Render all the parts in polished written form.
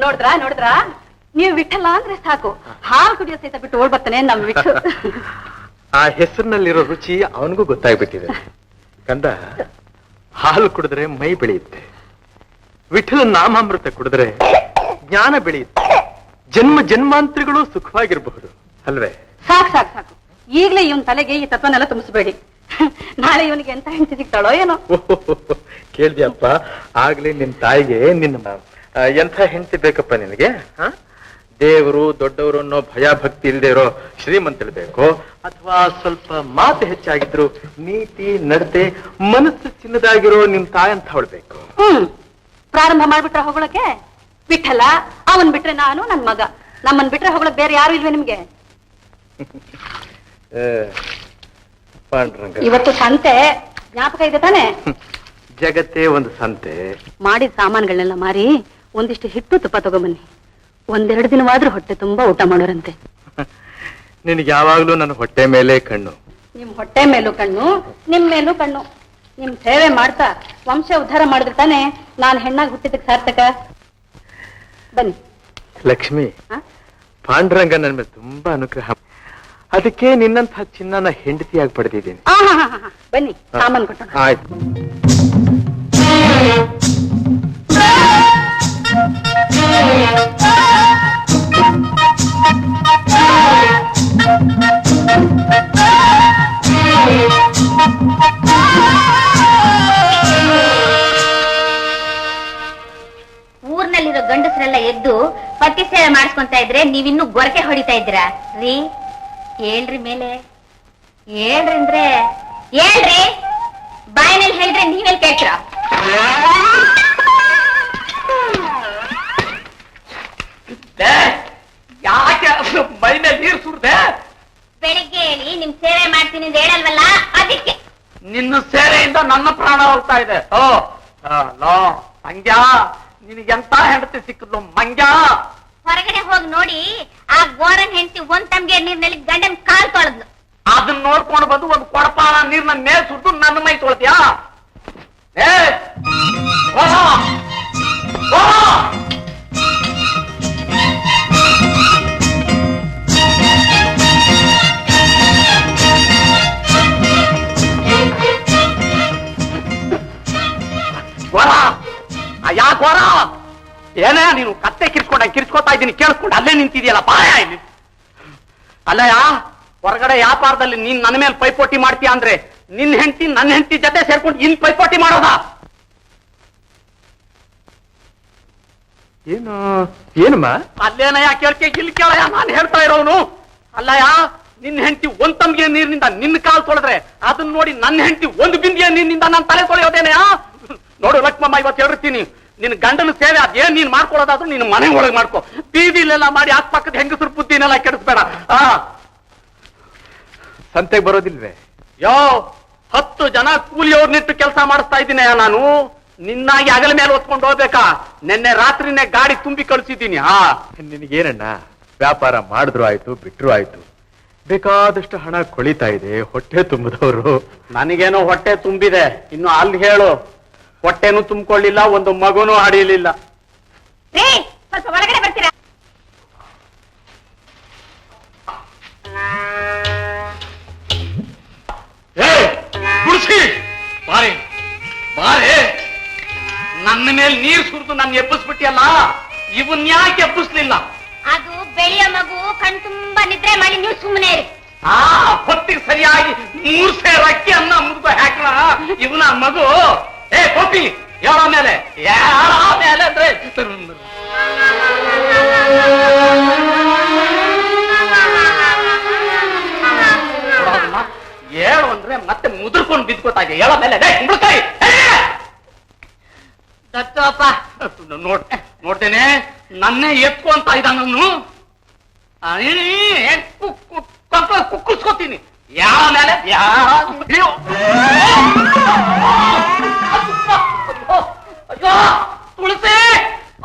ನೋಡಿದ್ರಾ ನೀವು ವಿಠಲ ಅಂದ್ರೆ ಸಾಕು, ಹಾಲು ಕುಡಿಯೋ ಸಹಿತ ಬಿಟ್ಟು ಓಡ್ ಬರ್ತಾನೆ ನಮ್ ವಿಠು. ಆ ಹೆಸರಿನಲ್ಲಿರೋ ರುಚಿ ಅವನಿಗೂ ಗೊತ್ತಾಗ್ಬಿಟ್ಟಿದೆ ಕಂದ. ಹಾಲು ಕುಡಿದ್ರೆ ಮೈ ಬೆಳೆಯುತ್ತೆ, ವಿಠಲ ನಾಮಾಮೃತ ಕುಡಿದ್ರೆ ಜ್ಞಾನ ಬೆಳೆಯುತ್ತೆ, ಜನ್ಮ ಜನ್ಮಾಂತರಗಳು ಸುಖವಾಗಿರಬಹುದು ಅಲ್ವೇ? ಸಾಕು ಸಾಕು ಸಾಕು, ಈಗ್ಲೇ ಇವನ್ ತಲೆಗೆ ಈ ತತ್ವನೆಲ್ಲ ತುಂಬಿಸ್ಬೇಡಿ. ನಾಳೆ ಇವನಿಗೆ ಎಂತ ಹೆಂಡತಿ ಸಿಗ್ತಾಳೋ ಏನೋ. ಕೇಳ್ದ್ಯಪ್ಪ, ಆಗ್ಲೇ ನಿನ್ ತಾಯಿಗೆ ನಿನ್ನ ಎಂಥ ಹೆಂಡತಿ ಬೇಕಪ್ಪ ನಿನಗೆ? ದೇವರು ದೊಡ್ಡವರು ಅನ್ನೋ ಭಯ ಭಕ್ತಿ ಇಲ್ಲದೆ ಇರೋ ಶ್ರೀಮಂತಳು ಬೇಕೋ, ಅಥವಾ ಸ್ವಲ್ಪ ಮಾತು ಹೆಚ್ಚಾಗಿದ್ರು ನೀತಿ ನಡತೆ ಮನಸ್ಸು ಚಿನ್ನದಾಗಿರೋ ನಿಮ್ ತಾಯಿ ಅಂತ ಹೊಳ್ಬೇಕು. ಪ್ರಾರಂಭ ಮಾಡ್ಬಿಟ್ರೆ ಹೊಗಳಕ್ಕೆ ವಿಠಲ, ಅವನ್ ಬಿಟ್ರೆ ನಾನು ನನ್ ಮಗ, ನಮ್ಮನ್ ಬಿಟ್ರೆ ಹೊಗಳಕ್ ಬೇರೆ ಯಾರು ಇಲ್ವೇ ನಿಮ್ಗೆ? ಇವತ್ತು ಸಂತೆ ಜ್ಞಾಪಕ ಇದೆ ತಾನೆ? ಜಗತ್ತೇ ಒಂದು ಸಂತೆ. ಮಾಡಿದ ಸಾಮಾನುಗಳನ್ನೆಲ್ಲ ಮಾರಿ ಒಂದಿಷ್ಟು ಹಿಟ್ಟು ತುಪ್ಪ ತಗೊಂಬನ್ನಿ. 1-2 ದಿನವಾದ್ರೂ ಹೊಟ್ಟೆ ತುಂಬಾ ಊಟ ಮಾಡೋರಂತೆ. ನಿನಗೆ ಯಾವಾಗ್ಲೂ ನನ್ನ ಹೊಟ್ಟೆ ಮೇಲೆ ಕಣ್ಣು. ನಿಮ್ ಹೊಟ್ಟೆ ಮೇಲೂ ಕಣ್ಣು, ನಿಮ್ ಮೇಲೂ ಕಣ್ಣು. ನಿಮ್ ಸೇವೆ ಮಾಡ್ತಾ ವಂಶ ಉದ್ಧಾರ ಮಾಡಿದ್ರೆ ತಾನೆ ನಾನು ಹೆಣ್ಣಾಗಿ ಹುಟ್ಟಿದಕ್ಕೆ ಸಾರ್ಥಕ. ಬನ್ನಿ ಲಕ್ಷ್ಮಿ. ಪಾಂಡುರಂಗ ನನ್ನ ಮೇಲೆ ತುಂಬಾ ಅನುಗ್ರಹ, ಅದಕ್ಕೆ ನಿನ್ನಂಥ ಚಿನ್ನನ ಹೆಂಡತಿಯಾಗಿ ಪಡೆದಿದ್ದೀನಿ. ಬನ್ನಿ ಸಾಮಾನು ಕೊಟ್ಟು. ಆಯ್ತು. ಊರ್ನಲ್ಲಿರೋ ಗಂಡಸರೆಲ್ಲ ಎದ್ದು ಪತಿ ಸೇವೆ ಮಾಡಿಸ್ಕೊಂತ ಇದ್ರೆ ನೀವಿನ್ನೂ ಗೊರಕೆ ಹೊಡಿತಾ ಇದ್ದೀರಾ ರೀ? ಹೇಳ್ರಿ ಮೇಲೆ, ಹೇಳ್ರಿ ಅಂದ್ರೆ ಹೇಳ್ರಿ, ಬಾಯಿನಲ್ಲಿ ಹೇಳಿದ್ರೆ ನೀವೆಲ್ಲಿ ಕೇಳ್ತೀರ? ಯಾಕೆ ಮೈ ಮೇಲೆ ನೀರು ಸುರಿದೆ? ಬೆಳಿಗ್ಗೆ ಹೇಳಿ ನಿಮ್ ಸೇವೆ ಮಾಡ್ತೀನಿ ಅಂತ ಹೇಳಲ್ವಲ್ಲ, ಅದಕ್ಕೆ. ನಿನ್ನ ಸೇವೆಯಿಂದ ನನ್ನ ಪ್ರಾಣ ಹೋಗ್ತಾ ಇದೆ. ಮಂಗ್ಯ, ನಿನಗೆಂತ ಹೆಂಡತಿ ಸಿಕ್ಕದ್ಲು ಮಂಗ್ಯ? ಹೊರಗಡೆ ಹೋಗಿ ನೋಡಿ, ಆ ಗೋರನ್ ಹೆಂಡತಿ ಒಂದ್ ತಮ್ಗೆ ನೀರ್ನಲ್ಲಿ ಗಂಡನ್ ಕಾಲ್ ತೊಳೆದ್ಲು. ಅದನ್ನ ನೋಡ್ಕೊಂಡು ಬಂದು ಒಂದು ಕೊಡಪಾಳ ನೀರ್ ನನ್ನ ಮೇಲ್ ಸುಟ್ಟು ನನ್ನ ಮೈ ತೊಳ್ತೀಯಾ? ಯಾಕೆ ಹೊರ? ಏನೇ ನೀನು ಕತ್ತೆ ಕಿರ್ಚ್ಕೋತಾ ಇದ್ದೀನಿ, ಕೇಳಿಸ್ಕೊಂಡು ಅಲ್ಲೇ ನಿಂತಿದ್ಯಲ್ಲ, ಬಾಯ ಇಲ್ಲಿ. ಅಲ್ಲಯ್ಯ, ಹೊರಗಡೆ ವ್ಯಾಪಾರದಲ್ಲಿ ನೀನ್ ನನ್ನ ಮೇಲೆ ಪೈಪೋಟಿ ಮಾಡ್ತೀಯ ಅಂದ್ರೆ ನಿನ್ ಹೆಂಡತಿ ನನ್ನ ಹೆಂಡತಿ ಜೊತೆ ಸೇರ್ಕೊಂಡು ಇಲ್ಲಿ ಪೈಪೋಟಿ ಮಾಡೋದ? ಏನಮ್ಮ? ಅಲ್ಲೇನಯ್ಯ ಕೇಳ್ಕೆ, ಇಲ್ಲಿ ಕೇಳಯ್ಯ ನಾನು ಹೇಳ್ತಾ ಇರೋನು. ಅಲ್ಲಯ್ಯ, ನಿನ್ ಹೆಂಡತಿ ಒಂದ್ ತಮ್ಗೆ ನೀರಿನಿಂದ ನಿನ್ನ ಕಾಲು ತೊಳೆದ್ರೆ ಅದನ್ನ ನೋಡಿ ನನ್ನ ಹೆಂಡತಿ ಒಂದು ಬಿಂದಿಗೆ ನೀರಿನಿಂದ ನಾನು ತಲೆ ತೊಳೆಯೋದೇನಯ್ಯ? ನೋಡು ಲಕ್ಷ್ಮಮ್ಮ, ಇವತ್ತು ಹೇಳಿರ್ತೀನಿ, ನಿನ್ ಗಂಡನ ಸೇವೆ ಅದೇನ್ ನೀನ್ ಮಾಡ್ಕೊಳ್ಳೋದಾದ್ರೂ ನಿನ್ ಮನೆ ಒಳಗೆ ಮಾಡ್ಕೊ. ಬೀದಿಲೆಲ್ಲ ಮಾಡಿ ಅಕ್ಕಪಕ್ಕದ ಹೆಂಗಸರು ಬುದ್ಧಿನೆಲ್ಲ ಕೆಡಿಸ್ಬೇಡ. ಸಂತೆಗೆ ಬರೋದಿಲ್ವೇ? 10 ಜನ ಕೂಲಿಯವ್ರನ್ನಿಟ್ಟು ಕೆಲಸ ಮಾಡಿಸ್ತಾ ಇದ್ದೀನಿ ನಾನು. ನಿನ್ನಾಗಿ ಅಗಲ ಮೇಲೆ ಹೊತ್ಕೊಂಡು ಹೋಗ್ಬೇಕಾ? ನಿನ್ನೆ ರಾತ್ರಿನೇ ಗಾಡಿ ತುಂಬಿ ಕಳಿಸಿದ್ದೀನಿ. ನಿನಗೇನಣ್ಣ, ವ್ಯಾಪಾರ ಮಾಡಿದ್ರು ಆಯ್ತು, ಬಿಟ್ರು ಆಯ್ತು, ಬೇಕಾದಷ್ಟು ಹಣ ಕೊಳಿತಾ ಇದೆ, ಹೊಟ್ಟೆ ತುಂಬಿದವರು. ನನಗೇನೋ ಹೊಟ್ಟೆ ತುಂಬಿದೆ, ಇನ್ನು ಅಲ್ಲಿ ಹೇಳು. ಹೊಟ್ಟೆನೂ ತುಂಬಿಕೊಳ್ಳಿಲ್ಲ, ಒಂದು ಮಗುನೂ ಹಡಿಲಿಲ್ಲ. ಸ್ವಲ್ಪ ಒಳಗಡೆ ಬರ್ತೀರಾ? ಬಾರೆ ಬಾರೆ, ನನ್ನ ಮೇಲೆ ನೀರು ಸುರಿದು ನನ್ನ ಎಬ್ಬಿಸ್ಬಿಟ್ಟಿಯಲ್ಲ, ಇವನ್ ಯಾಕೆ ಎಬ್ಬಿಸ್ಲಿಲ್ಲ? ಅದು ಬೆಳೆಯೋ ಮಗು ಕಣ್ ತುಂಬಾ ನಿದ್ರೆ ಮಾಡಿ ನೀವು ಸುಮ್ಮನೆ ಇರಿ. ಹೊತ್ತಿಗೆ ಸರಿಯಾಗಿ 3 ಸೇರ್ ಅಕ್ಕಿ ಅನ್ನ ಮುರಿದು ಹಾಕ್ರ ಇವನ ಮಗು. ಕೋಪಿ, ಹೇಳೋ ಮೇಲೆ ಅಂದ್ರೆ ಹೇಳು ಅಂದ್ರೆ ಮತ್ತೆ ಮುದುರ್ಕೊಂಡು ಬಿದ್ಕೋತಾಗೆ. ಹೇಳೋ ಮೇಲೆ ದತ್ತಪ್ಪ ನೋಡ್ತೇನೆ, ನನ್ನೇ ಎತ್ಕೊ ಅಂತ ಇದ್ದಾನು. ಕುಕ್ಕುಸ್ಕೋತೀನಿ. ಯಾವ ಮೇಲೆ ಅಯ್ಯೋ ತುಳಸಿ,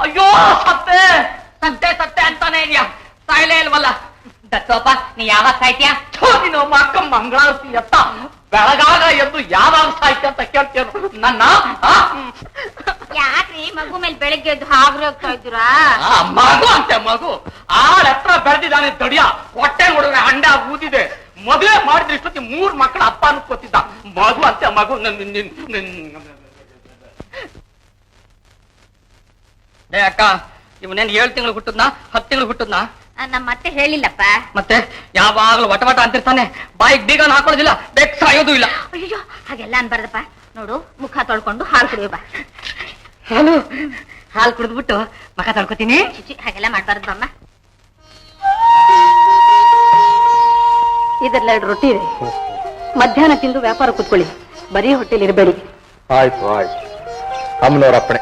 ಅಯ್ಯೋ ಸತ್ತೆ ಸತ್ತೆ ಸತ್ತೆ ಅಂತಾನೆ ಇದೆಯಾ? ಸಾಯ್ಲೇ ಇಲ್ವಲ್ಲ. ದತ್ತಪ್ಪ, ನೀ ಯಾವಾಗ ಸಾಯ್ತೀಯ? ನೀನು ಅಕ್ಕ ಮಂಗಳಾರತಿ ಎತ್ತ ಬೆಳಗಾಗ ಎದ್ದು ಯಾವಾಗ ಸಾಹಿತ್ಯ ಅಂತ ಕೇಳ್ತೇನೆ ನನ್ನ ಯಾಕ್ರಿ ಮಗು ಮೇಲೆ ಬೆಳಗ್ಗೆ ಎದ್ದು ಹಾಗ್ರೆ ಹೋಗ್ತಾ ಇದ್ದೀರಾ? ಮಗು ಅಂತೆ ಮಗು ಆಳ ಹತ್ರ ಬೆಳೆದಿದ್ದಾನೆ ದಡಿಯ ಹೊಟ್ಟೆ ನೋಡಿದ್ರೆ ಅಂಡ ಊದಿದೆ. ಮದುವೆ ಮಾಡಿದ್ರೆ ಇಷ್ಟೊತ್ತಿ 3 ಮಕ್ಕಳ ಅಪ್ಪ ಅನ್ಕೋತಿದ್ದ. ಮಗು ಅಂತೆ ಮಗು. ಅಕ್ಕ ಇವನೇನ್ 7 ತಿಂಗಳು ಹುಟ್ಟದ್ನಾ 10 ತಿಂಗಳು ಹುಟ್ಟದ್ನಾ? ನಮ್ಮ ಮತ್ತೆ ಹೇಳಿಲ್ಲಪ್ಪ. ಮತ್ತೆ ಯಾವಾಗ್ಲೂ ವಟ ವಟ ಅಂತಿರ್ತಾನೆ. ಬಾಯಿಗೆ ಬೀಗನ ಹಾಕೊಳ್ಳೋದಿಲ್ಲ, ಬೆಕ್ ಸಾಯೋದು ಇಲ್ಲ. ಅಯ್ಯೋ ಹಾಗೆಲ್ಲ ಅನ್ಬಾರ್ದಪ್ಪ. ನೋಡು ಮುಖ ತೊಳ್ಕೊಂಡು ಹಾಲು ಕುಡಿಯೋ ಬಾ. ಹಾಲು ಕುಡಿದ್ಬಿಟ್ಟು ಮುಖ ತೊಳ್ಕೊತೀನಿ. ಹಾಗೆಲ್ಲ ಮಾಡ್ಬಾರ್ದು ಅಮ್ಮ. ಇದೆಲ್ಲ 2 ರೊಟ್ಟಿ ಇದೆ. ಮಧ್ಯಾಹ್ನ ತಿಂದು ವ್ಯಾಪಾರ ಕೂತ್ಕೊಳ್ಳಿ, ಬರೀ ಹೊಟ್ಟೆಲಿ ಇರಬೇಡಿ. ಆಯ್ತು ಆಯ್ತು, ಅಮ್ಮನವ್ರ ಅಪ್ಪಣೆ.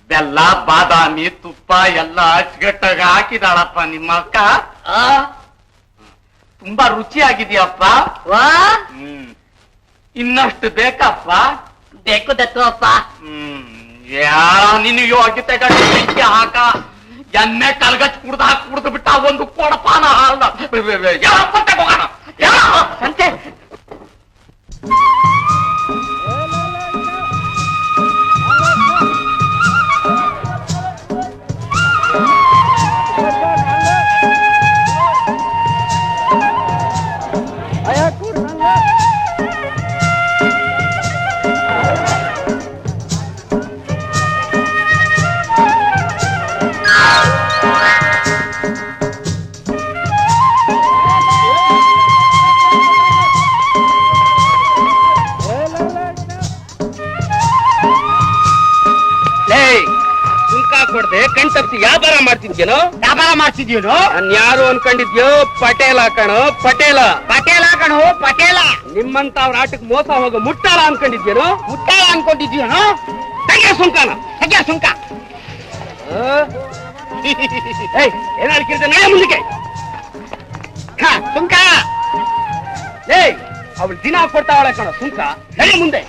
ಬೆಲ್ಲ ಬಾದಾಮಿ ತುಪ್ಪ ಎಲ್ಲ ಅಚ್ಚುಗಟ್ಟಾಗ ಹಾಕಿದಾಳಪ್ಪ ನಿಮ್ಮ ಅಕ್ಕ. ತುಂಬಾ ರುಚಿಯಾಗಿದೆಯಪ್ಪ. ಇನ್ನಷ್ಟು ಬೇಕಪ್ಪ? ಬೇಕು ದತ್ತು ಅಪ್ಪ. ನೀನು ಯೋಗ್ಯತೆ ಗಂಟೆ ಹಾಕ ಎಣ್ಣೆ ಕಲ್ಗಚ್ಚ ಕುಡ್ದು ಬಿಟ್ಟ ಒಂದು ಕೊಡಪಾನ ಹಾಲ್ದ ಹೋಗೋಣ ಸಂತೆ. ಕೊಡದೆ ಕಣ್ ತಪ್ಸಿ ವ್ಯಾಪಾರ ಮಾಡ್ತಿದ್ಯೇನೋ? ವ್ಯಾಪಾರ ಮಾಡ್ತಿದ್ಯೇನೋ? ನಾನ್ ಯಾರು ಅನ್ಕೊಂಡಿದ್ಯೋ? ಪಟೇಲ ಕಣೋ, ಪಟೇಲ. ಪಟೇಲ ಕಣೋ, ಪಟೇಲ. ನಿಮ್ಮಂತ ಅವ್ರ ಆಟಕ್ಕೆ ಮೋಸ ಹೋಗೋ ಮುಟ್ಟಾಳ ಅನ್ಕೊಂಡಿದ್ಯೇನೋ? ಮುಟ್ಟಾಳ ಅನ್ಕೊಂಡಿದ್ಯೇನೋ? ತೆಗೆ ಸುಂಕನ, ತೆಗೆ ಸುಂಕ. ಏನಾಡ್ಕಿರ್ತ ನಾಳೆ ಮುಂದಕ್ಕೆ ಸುಂಕ. ಅವಳು ದಿನ ಕೊಡ್ತಾವಳೆ ಕಣೋ ಸುಂಕ. ನಡೆ ಮುಂದೆ.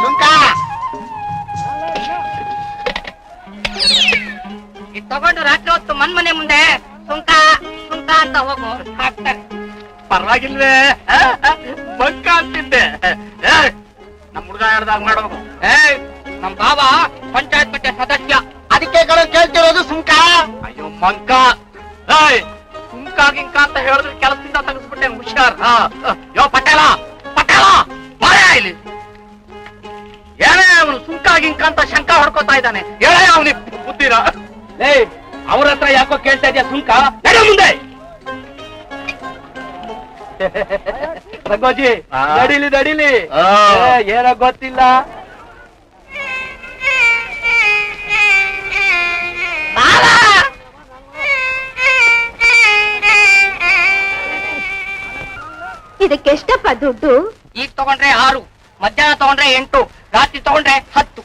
ಸುಂಕ ಇದು ತಗೊಂಡು ರಾತ್ರಿ ಹೊತ್ತು ಮನ್ಮನೆ ಮುಂದೆ ಸುಂಕ ಸುಂಕ ಅಂತ ಹೋಗು ಹಾಕ್ತಾರೆ. ಪರವಾಗಿಲ್ವೇ? ಬಂಕ ಅಂತಿದ್ದೆ. ನಮ್ ಹುಡುಗ ಹೇಳ್ದಾಗ ಮಾಡ್ಬೇಕು. ನಮ್ ಬಾವ ಪಂಚಾಯತ್ ಮಟ್ಟೆ ಸದಸ್ಯ, ಅದಕ್ಕೆ ಕೇಳ್ತಿರೋದು ಸುಂಕ. ಅಯ್ಯೋ ಮಂಕ, ಸುಂಕ ಗಿಂಕ ಅಂತ ಹೇಳಿದ್ರೆ ಕೆಲಸದಿಂದ ತೆಗೆಸ್ಬಿಟ್ಟೆ. ಹುಷಾರ್. ಯೋ ಪಟೇಲ, ಪಟೇಲ ಬಾಳೆ ಇಲ್ಲಿ. ಏನೇ ಅವನು ಸುಂಕ ಗಿಂಕ ಅಂತ ಶಂಕ ಹೊಡ್ಕೋತಾ ಇದ್ದಾನೆ. ಹೇಳೇ ಅವನಿಗೆ ಬುದ್ಧಿರ. ಅವ್ರ ಹತ್ರ ಯಾಕೋ ಕೇಳ್ತಾ ಇದೆಯಾ ಸುಂಕ? ನಡೆ ಮುಂದೆ. ರಘೋಜಿ ನಡಿಲಿ ನಡಿಲಿ. ಏನೋ ಗೊತ್ತಿಲ್ಲ. ಇದಕ್ಕೆಷ್ಟಪ್ಪ ದುಡ್ಡು? ಈಗ ತಗೊಂಡ್ರೆ 6, ಮಧ್ಯಾಹ್ನ ತಗೊಂಡ್ರೆ 8, ರಾತ್ರಿ ತಗೊಂಡ್ರೆ 10.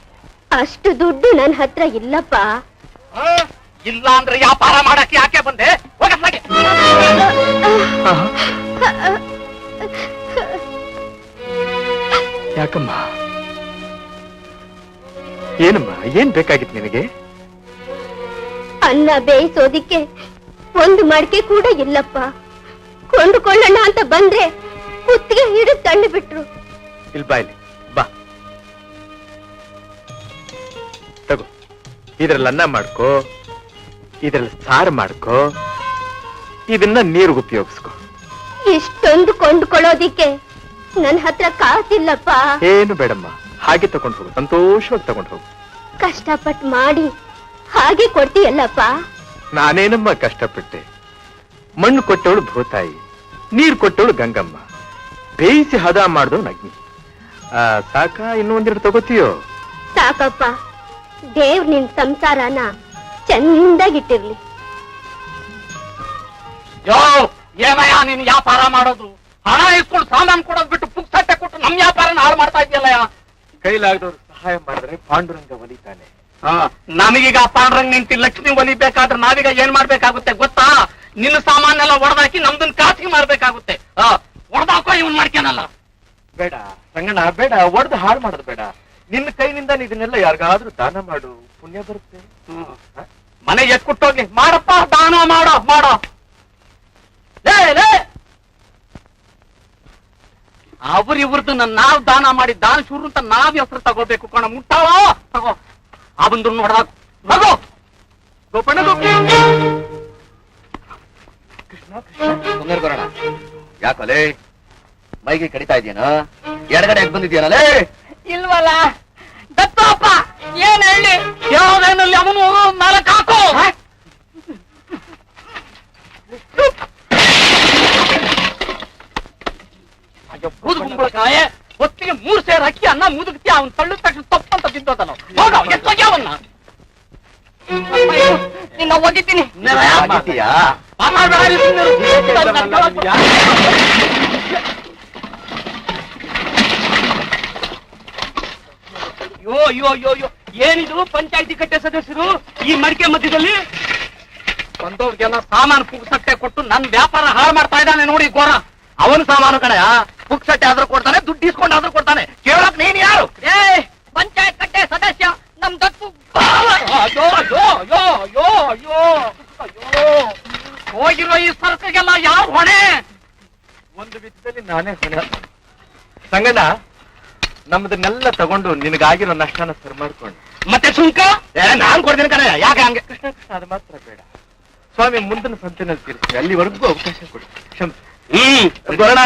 ಅಷ್ಟು ದುಡ್ಡು ನನ್ನ ಹತ್ರ ಇಲ್ಲಪ್ಪ. ಇಲ್ಲ ಅಂದ್ರೆ ವ್ಯಾಪಾರ ಮಾಡಕ್ಕೆ ಯಾಕೆ ಬಂದೆ? ಹೋಗತ್ಲಾಗೆ. ಯಾಕಮ್ಮ? ಏನಮ್ಮ, ಏನ್ ಬೇಕಾಗಿತ್ತು ನಿನಗೆ? ಅನ್ನ ಬೇಯಿಸೋದಿಕ್ಕೆ ಒಂದು ಮಡಿಕೆ ಕೂಡ ಇಲ್ಲಪ್ಪ. ಕೊಂಡುಕೊಳ್ಳೋಣ ಅಂತ ಬಂದ್ರೆ ಕುತ್ತಿಗೆ ಹಿಡಿದು ತಳ್ಳಿ ಬಿಟ್ರು. ಇಲ್ಲಿ ಬಾ, ಇಲ್ಲಿ ಬಾ, ತಗೋ. ಇದ್ರಲ್ಲಿ ಅನ್ನ ಮಾಡ್ಕೋ, ಇದ್ರಲ್ಲಿ ಸಾರು ಮಾಡ್ಕೋ, ಇದನ್ನ ನೀರಿಗೆ ಉಪಯೋಗಿಸ್ಕೋ. ಇಷ್ಟೊಂದು ಕೊಂಡುಕೊಳ್ಳೋದಿಕ್ಕೆ ನನ್ನ ಹತ್ರ ಕಾಸಿಲ್ಲಪ್ಪ. ಏನು ಬೇಡಮ್ಮ, ಹಾಗೆ ತಗೊಂಡು ಹೋಗು, ಸಂತೋಷವಾಗಿ ತಗೊಂಡು ಹೋಗು. ಕಷ್ಟಪಟ್ಟು ಮಾಡಿ ಹಾಗೆ ಕೊಡ್ತೀಯಲ್ಲಪ್ಪ. ನಾನೇನಮ್ಮ ಕಷ್ಟಪಟ್ಟೆ? ಮಣ್ಣು ಕೊಟ್ಟವಳು ಭೂತಾಯಿ, ನೀರ್ ಕೊಟ್ಟವಳು ಗಂಗಮ್ಮ, ಬೇಯಿಸಿ ಹದ ಮಾಡ್ದವ್ ಅಗ್ನಿ. ಸಾಕ ಇನ್ನೂ ಒಂದೆರಡು ತಗೋತೀಯೋ? ಸಾಕಪ್ಪ, ದೇವ್ರ ನಿನ್ ಸಂಸಾರನ ಚಂದಾಗಿಟ್ಟಿರ್ಲಿ. ಯೋ ಏನಯ್ಯ ನೀನ್ ವ್ಯಾಪಾರ ಮಾಡೋದು? ಹಣ ಇಸ್ಕೊಂಡು ಸಾಮಾನು ಕೊಡೋದ್ ಬಿಟ್ಟು ಪುಕ್ಸಟ್ಟೆ ಕೊಟ್ಟು ನಮ್ ವ್ಯಾಪಾರನ ಹಾಳು ಮಾಡ್ತಾ ಇದೆಯಲ್ಲಯ್ಯ. ಕೈಲಾಗದವ್ರು ಸಹಾಯ ಮಾಡಿದ್ರೆ ಪಾಂಡುರಂಗ ಒಲಿತಾನೆ. ನಮಗೀಗ ಪಾಂಡುರಂಗ್ ನಿಂತಿ ಲಕ್ಷ್ಮಿ ಒಲಿಬೇಕಾದ್ರೆ ನಾವೀಗ ಏನ್ ಮಾಡ್ಬೇಕಾಗುತ್ತೆ ಗೊತ್ತಾ? ನಿನ್ನ ಸಾಮಾನೆಲ್ಲ ಒಡೆದಾಕಿ ನಮ್ದನ್ ಕಾಸಿಗೆ ಮಾಡ್ಬೇಕಾಗುತ್ತೆ. ಒಡೆದಾಕೋ ಇವನ್ ಮಾಡ್ಕ್ಯಾನಲ್ಲ. ಬೇಡ ರಂಗಣ್ಣ, ಬೇಡ, ಒಡೆದು ಹಾಳು ಮಾಡೋದು ಬೇಡ. ನಿನ್ನ ಕೈನಿಂದ ಇದನ್ನೆಲ್ಲ ಯಾರಿಗಾದ್ರೂ ದಾನ ಮಾಡು, ಪುಣ್ಯ ಬರುತ್ತೆ. ಮನೆ ಎತ್ಕೊಟ್ಟೋಗ್ಲಿ, ಮಾಡಪ್ಪ, ದಾನ ಮಾಡೋ ಮಾಡೋ. ಅವ್ರಿವ್ರದ್ದು ನಾವ್ ದಾನ ಮಾಡಿ ದಾನ ಶುರು ಅಂತ ನಾವ್ ಹೆಸರು ತಗೋಬೇಕು ಕಣ. ಮುಟ್ಟಾವ ತಗೋ, ಆ ಬಂದ್ರು ನೋಡಾಕು ಮಗು ಗೋಪಣ್ಣ ಸುಮ್ಮನೆ ಬರೋಣ. ಯಾಕಲೇ ಮೈಗೆ ಕಡಿತಾ ಇದೆಯೇನ? ಎಡಗಡೆ ಬಂದಿದ್ಯಾನಲ್ಲೇ? ಇಲ್ವಲ್ಲ ದತ್ತಪ್ಪ, ಏನ್ ಹೇಳಿ? ಯಾವ್ದೇನಲ್ಲಿ ಅವನು ನಾಲ್ಕು ಹಾಕು. ಬೂದು ಕುಂಬಳಕಾಯ ಹೊತ್ತಿಗೆ 3 ಸೇರ್ ಅಕ್ಕಿ ಅನ್ನ ಮುದುಕ್ತಿ, ಅವ್ನು ತಳ್ಳಿದ ತಕ್ಷಣ ತಪ್ಪಂತ ಬಿದ್ದೋದ ನಾವು. ಹೋಗ ಎತ್ತೋಗ್ಯಾವನ್ನ ನಿನ್ನ ಒಗಿತೀನಿ. ಆಗಿದ್ದೀಯಾ? ಅಯ್ಯೋ ಅಯ್ಯೋ ಅಯ್ಯೋ ಅಯ್ಯೋ, ಏನಿದು ಪಂಚಾಯತಿ ಕಟ್ಟೆ ಸದಸ್ಯರು ಈ ಮಡಿಕೆ ಮಧ್ಯದಲ್ಲಿ ಬಂದವ್ರಿಗೆಲ್ಲ ಸಾಮಾನು ಪುಕ್ಸಟ್ಟೆ ಕೊಟ್ಟು ನನ್ನ ವ್ಯಾಪಾರ ಹಾಳು ಮಾಡ್ತಾ ಇದ್ದಾನೆ ನೋಡಿ ಗೋರ. ಅವನು ಸಾಮಾನು ಕಣೆಯ, ಪುಕ್ಸಟ್ಟೆ ಆದ್ರೂ ಕೊಡ್ತಾನೆ, ದುಡ್ಡು ಇಸ್ಕೊಂಡು ಆದ್ರೂ ಕೊಡ್ತಾನೆ. ಕೇಳಕ್ ನೀನ್ ಯಾರು? ಏ ಪಂಚಾಯತ್ ಕಟ್ಟೆ ಸದಸ್ಯ ನಮ್ ದತ್ತು. ಅಯ್ಯೋ ಅಯ್ಯೋ ಅಯ್ಯೋ ಅಯ್ಯೋ ಅಯ್ಯೋ ಅಯ್ಯೋ, ಹೋಗಿರೋ ಈ ಸರ್ಕಗೆಲ್ಲ ಯಾರು ಹೊಣೆ? ಒಂದು ವಿಧದಲ್ಲಿ ನಾನೇ ಹೊಣೆ. ರಂಗಣ್ಣ, ನಮ್ಮದನ್ನೆಲ್ಲ ತಗೊಂಡು ನಿನಗಾಗಿರೋ ನಷ್ಟನ ಸರಿ ಮಾಡ್ಕೊಂಡು ಮತ್ತೆ ಸುಂಕ ನಾನ್ ಕೊಡ್ತೀನಿ ಕಣೆ. ಯಾಕೆ ಹಂಗೆ? ಕೃಷ್ಣ ಕೃಷ್ಣ, ಅದು ಮಾತ್ರ ಬೇಡ ಸ್ವಾಮಿ. ಮುಂದಿನ ಸಂತಿನಲ್ಲಿ ತೀರಿಸಿ, ಅಲ್ಲಿವರೆಗೂ ಅವಕಾಶ ಕೊಡು. ಕ್ಷಮಿಸಿ. ಬರೋಣ.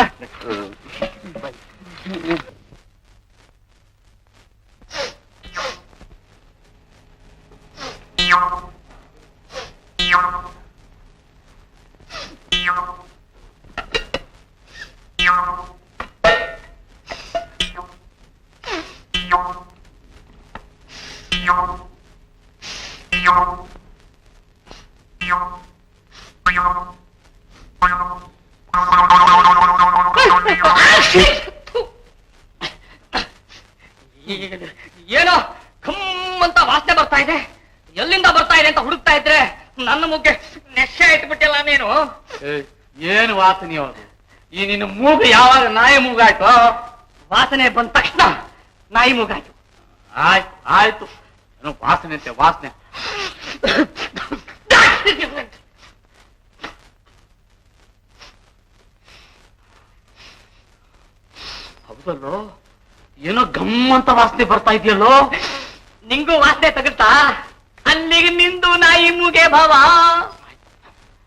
ಏನೋ ಖಮ್ ಅಂತ ವಾಸನೆ ಬರ್ತಾ ಇದೆ. ಎಲ್ಲಿಂದ ಬರ್ತಾ ಇದೆ ಅಂತ ಹುಡುಕ್ತಾ ಇದ್ರೆ ನನ್ನ ಮುಗ್ಗೆ ನೆಶೆ ಇಟ್ಬಿಟ್ಟಿಲ್ಲ ನೀನು. ಏನು ವಾಸನೆ ಅದು? ಈ ನಿನ್ನ ಮೂಗು ಯಾವಾಗ ನಾಯಿ ಮೂಗಾಯ್ತು? ವಾಸನೆ ಬಂದ ತಕ್ಷಣ ನಾಯಿ ಮೂಗಾಯ್ತು. ಆಯ್ತು ಆಯ್ತು, ಏನೋ ವಾಸನೆ ಅಂತೆ ವಾಸನೆ. ಹೌದಲ್ಲೋ, ಏನೋ ಗಮ್ಮಂತ ವಾಸನೆ ಬರ್ತಾ ಇದೆಯಲ್ಲೋ. ನಿಂಗೂ ವಾಸನೆ ತಗುತ್ತಾ? ಅಲ್ಲಿಗೆ ನಿಂದು ನಾಯಿ ಮೂಗೆ ಭಾವ.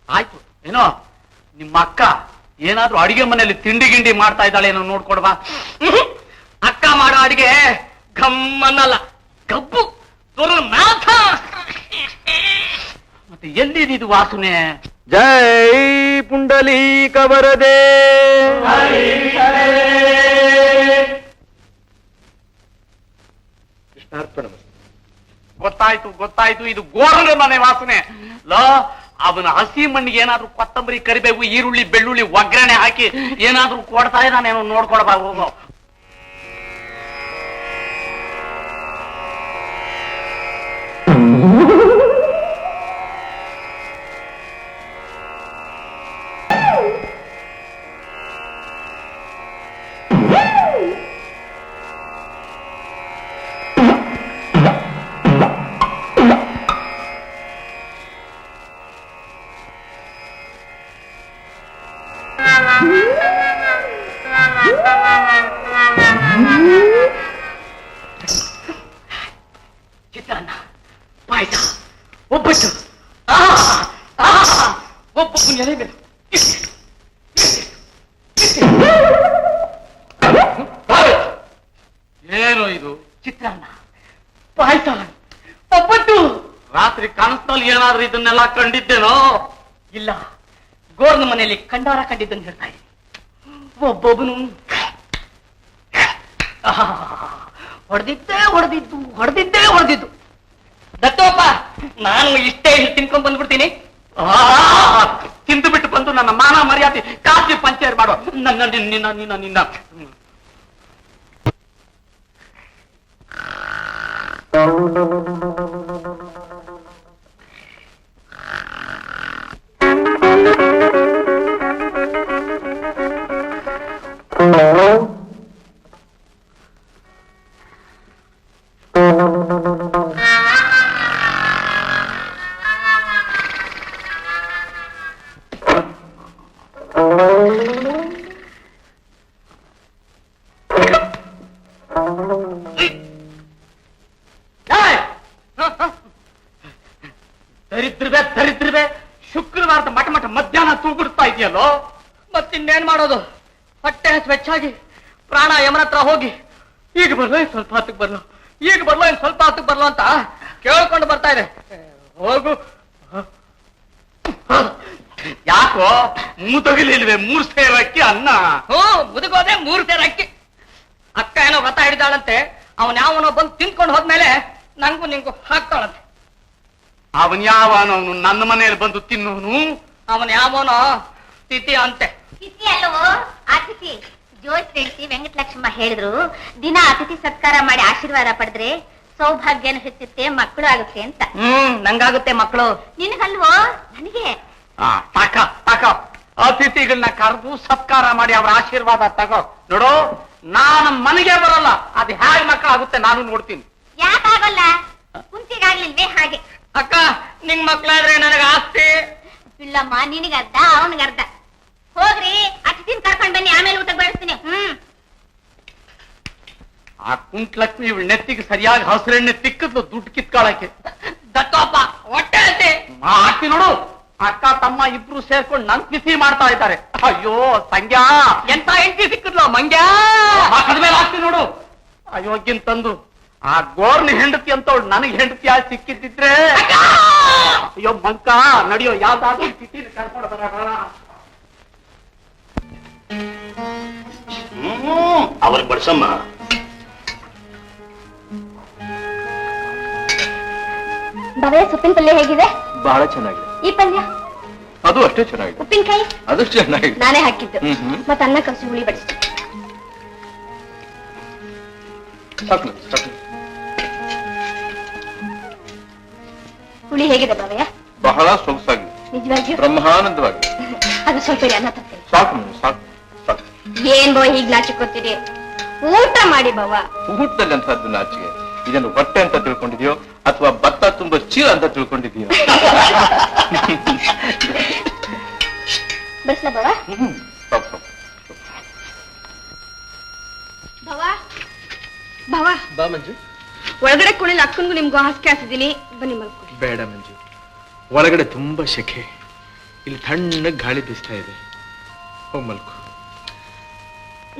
ಆಯ್ತು, ಏನೋ ನಿಮ್ಮ ಅಕ್ಕ ಏನಾದ್ರೂ ಅಡಿಗೆ ಮನೆಯಲ್ಲಿ ತಿಂಡಿ ಗಿಂಡಿ ಮಾಡ್ತಾ ಇದ್ದಾಳೆ ಏನೋ ನೋಡ್ಕೊಡ್ಬಾ. ಅಕ್ಕ ಮಾಡೋ ಅಡಿಗೆ ಗಮ್ಮನ್ನಲ್ಲ, ಗಬ್ಬು ನಾಥ. ಮತ್ತೆ ಎಲ್ಲಿದು ವಾಸನೆ? ಜೈ ಪುಂಡಲೀಕ ವರದೆ. ಕೃಷ್ಣಾರ್ಪಣ. ಗೊತ್ತಾಯ್ತು ಗೊತ್ತಾಯ್ತು, ಇದು ಗೋರನ ಮನೆ ವಾಸನೆ. ಲೋ, ಅವನ ಹಸಿ ಮಣ್ಣಿಗೆ ಏನಾದ್ರೂ ಕೊತ್ತಂಬರಿ, ಕರಿಬೇವು, ಈರುಳ್ಳಿ, ಬೆಳ್ಳುಳ್ಳಿ ಒಗ್ಗರಣೆ ಹಾಕಿ ಏನಾದ್ರೂ ಕೊಡ್ತಾ ಇದ್ದಾನೇನೋ ನೋಡ್ಕೊಡ್ಬಾ ಹೋಗೋ. ಚಿತ್ರಾನ್ನ, ಪಾಯಸ, ಒಬ್ಬಟ್ಟು, ಒಬ್ಬಟ್ಟು ಎಲೆ ಮೇಲೆ ಏನು ಇದು? ಚಿತ್ರಾನ್ನ, ಪಾಯಸ, ಒಬ್ಬಟ್ಟು. ರಾತ್ರಿ ಕನಸಿನಲ್ಲಿ ಏನಾದ್ರೂ ಇದನ್ನೆಲ್ಲ ಕಂಡಿದ್ದೇನೋ? ಇಲ್ಲ, ಗೋರ್ನ ಮನೆಯಲ್ಲಿ ಕಂಡಾರ ಕಂಡಿದ್ದನ್ನು ಹೇಳ್ತಾ ಇದ್ದೀನಿ. ಒಬ್ಬೊಬ್ಬನು ಹೊಡೆದಿದ್ದು ದತ್ತೋಪ, ನಾನು ಇಷ್ಟೇ ತಿನ್ಕೊಂಡ್ ಬಂದ್ಬಿಡ್ತೀನಿ. ತಿಂದು ಬಿಟ್ಟು ಬಂದು ನನ್ನ ಮಾನ ಮರ್ಯಾದೆ ಕಾಸಿ ಪಂಚರ್ ಮಾಡೋ ನನ್ನ ನಿನ್ನ ನಿನ್ನ ನಿನ್ನ ದರಿದ್ರವೇ ಶುಕ್ರವಾರದ ಮಠ ಮಧ್ಯಾಹ್ನ ತೂಗುಡ್ತಾ ಇದೆಯಲ್ಲೋ. ಮತ್ತಿನ್ನೇನ್ ಮಾಡೋದು? ಹೊಟ್ಟೆ ಹೆಚ್ಚಾಗಿ ಪ್ರಾಣ ಯಮನ ಹತ್ರ ಹೋಗಿ ಈಗ ಬರ್ಲೋ ಇನ್ ಸ್ವಲ್ಪ ಹೊತ್ತಿಗೆ ಬರ್ಲೋ, ಈಗ ಬರ್ಲೋ ಇನ್ ಸ್ವಲ್ಪ ಹೊತ್ತಿಗೆ ಬರ್ಲೋ ಅಂತ ಕೇಳ್ಕೊಂಡು ಬರ್ತಾ ಇದೆ. ಹೋಗು. ಯಾಕೋ ಮುದಗಲಿಲ್ವೇ 3 ಸೇರು ಅಕ್ಕಿ ಅನ್ನ? ಮುದುಗೋದೆ 3 ಸೇರು ಅಕ್ಕಿ. ಅಕ್ಕ ಏನೋ ವ್ರತ ಹಿಡಿದಾಳಂತೆ, ಅವನ್ ಯಾವನೋ ಬಂದು ತಿನ್ಕೊಂಡು ಹೋದ್ಮೇಲೆ ನಂಗೂ ನಿಂಗೂ ಹಾಕ್ತಾಳಂತೆ. ಅವನ್ ಯಾವನವನು ನನ್ನ ಮನೆಯಲ್ಲಿ ಬಂದು ತಿನ್ನೋನು? ಅವನ್ ಯಾವನೋ ತಿಥಿ ಅಂತೆ. ತಿಥಿ ಅಲ್ಲವೋ ಅತಿಥಿ. ಜೋಯಿಸಿ ವೆಂಕಟಲಕ್ಷ್ಮ ಹೇಳಿದ್ರು, ದಿನ ಅತಿಥಿ ಸತ್ಕಾರ ಮಾಡಿ ಆಶೀರ್ವಾದ ಪಡೆದ್ರೆ ಸೌಭಾಗ್ಯನ ಹೆಚ್ಚುತ್ತೆ, ಮಕ್ಕಳು ಆಗುತ್ತೆ ಅಂತ. ನಂಗಾಗುತ್ತೆ ಮಕ್ಕಳು. ನಿನಗಲ್ವೋ? ನನಗೆ. ಅತಿಥಿಗಳನ್ನ ಕರೆದು ಸತ್ಕಾರ ಮಾಡಿ ಅವ್ರ ಆಶೀರ್ವಾದ ತಗೋ. ನೋಡು, ನಾನು ಮನೆಗೆ ಬರಲ್ಲ, ಅದು ಹೇಗೆ ಮಕ್ಕಳಾಗುತ್ತೆ ನಾನು ನೋಡ್ತೀನಿ. ಯಾಕಾಗಲ್ಲ? ಕುಂತಿಗಾಗ್ಲಿಲ್ವೇ ಹಾಗೆ. ಅಕ್ಕ, ನಿಂಗ್ ಮಕ್ಳಾದ್ರೆ ನನಗ ಆಸ್ತಿ. ಇಲ್ಲಮ್ಮ, ನಿನಗರ್ಧ ಅವನಿಗರ್ಧ. ಹೋಗ್ರಿ, ಅತಿಥಿನ ಕರ್ಕೊಂಡ್ ಬನ್ನಿ, ಆಮೇಲೆ ಊಟ ಬೆಳೆಸ್ತೀನಿ. ಆ ಕುಂಟ್ಲಕ್ಷ್ಮಿ ಇವಳು ನೆತ್ತಿಗೆ ಸರಿಯಾಗಿ ಹಸಿರೆಣ್ಣೆ ತಿಕ್ಕದ್ಲು ದುಡ್ಡು ಕಿತ್ಕೊಳಕ್ಕೆ. ದತ್ತಪ್ಪ ಹೊಟ್ಟೆ ಐತಿ ಹಾಕಿ ನೋಡು, ಅಕ್ಕ ತಮ್ಮ ಇಬ್ರು ಸೇರ್ಕೊಂಡು ನನ್ ತಿಥಿ ಮಾಡ್ತಾ ಇದ್ದಾರೆ. ಅಯ್ಯೋ ಸಂಗ್ಯಾ, ಎಂತ ಹೆಂಡತಿ ಸಿಕ್ಕದ್ಲು ಮಂಗ್ಯ. ಮೇಲೆ ಹಾಕ್ತಿ ನೋಡು. ಅಯೋಗ್ಯನ್ ತಂದು ಆ ಗೋರ್ನ ಹೆಂಡತಿ ಅಂತವಳು ನನಗೆ ಹೆಂಡತಿ ಆಗಿ ಸಿಕ್ಕಿದ್ದಿದ್ರೆ, ಅಯ್ಯೋ ಮಂಕ ನಡಿಯೋ, ಯಾವ್ದಾದ್ರು ತಿಥಿ ಕರ್ಕೊಂಡು ಬರೋಣ. ಅವ್ರಿಗೆ ಬಡ್ಸಮ್ಮ. ಬರೇ ಸೊಪ್ಪಿನ ಪಲ್ಯ ಹೇಗಿದೆ? ಬಹಳ ಚೆನ್ನಾಗಿದೆ. ಈ ಪಲ್ಯ ಅದು ಅಷ್ಟೇ ಚೆನ್ನಾಗಿದೆ. ಉಪ್ಪಿನಕಾಯಿ ಅದಷ್ಟು ಚೆನ್ನಾಗಿದೆ. ನಾನೇ ಹಾಕಿದ್ದು. ಮತ್ತೆ ಅನ್ನ ಕಸಿ ಹುಳಿ ಬಡಿಸ್ತು. ಸಾಕು ಸಾಕು. ಹುಳಿ ಹೇಗಿದೆ ಬಾವಯ್ಯ? ಬಹಳ ಸೊಗಸಾಗಿದೆ, ನಿಜವಾಗಿಯೂ ಬ್ರಹ್ಮಾನಂದವಾಗಿದೆ. ಅದು ಸ್ವಲ್ಪ ಇರಿ, ಅನ್ನ ತರ್ತೇನೆ. ಸಾಕು ಸಾಕು ಸಾಕು. ಏನ್ ಬಾವ ಹೀಗ್ ನಾಚಿಕೊತೀರಿ? ಊಟ ಮಾಡಿ ಬಾವ. ಊಟದಲ್ಲಿ ಅಂತಹದ್ದು ನಾಚಿಗೆ. ಇದನ್ನು ಹೊಟ್ಟೆ ಅಂತ ತಿಳ್ಕೊಂಡಿದ್ಯೋ ಅಥವಾ ಭತ್ತ ತುಂಬ ಚೀಲ ಅಂತ ತಿಳ್ಕೊಂಡಿದ್ಯೋ? ಬಸ್ಲ ಬಾವ. ಸಾಕು ಸಾಕು. ಬಾವ ಬಾವ, ಬಾ ಮಂಜು. ಒಳಗಡೆ ಕುಣಿಲ್ ಅಕ್ಕನ್ಗೂ ನಿಮ್ಗೂ ಹಾಸಿಗೆ ಹಾಸಿದೀನಿ, ಬನ್ನಿ ಮಲ್ಕೊಳ್ಳಿ. ಬೇಡ ಮಂಜು, ಒಳಗಡೆ ತುಂಬಾ ಶೆಕೆ, ಇಲ್ಲಿ ತಣ್ಣಗೆ ಗಾಳಿ ಬೀಸ್ತಾ ಇದೆ. ಹೋಗ್ ಮಲ್ಕೋ.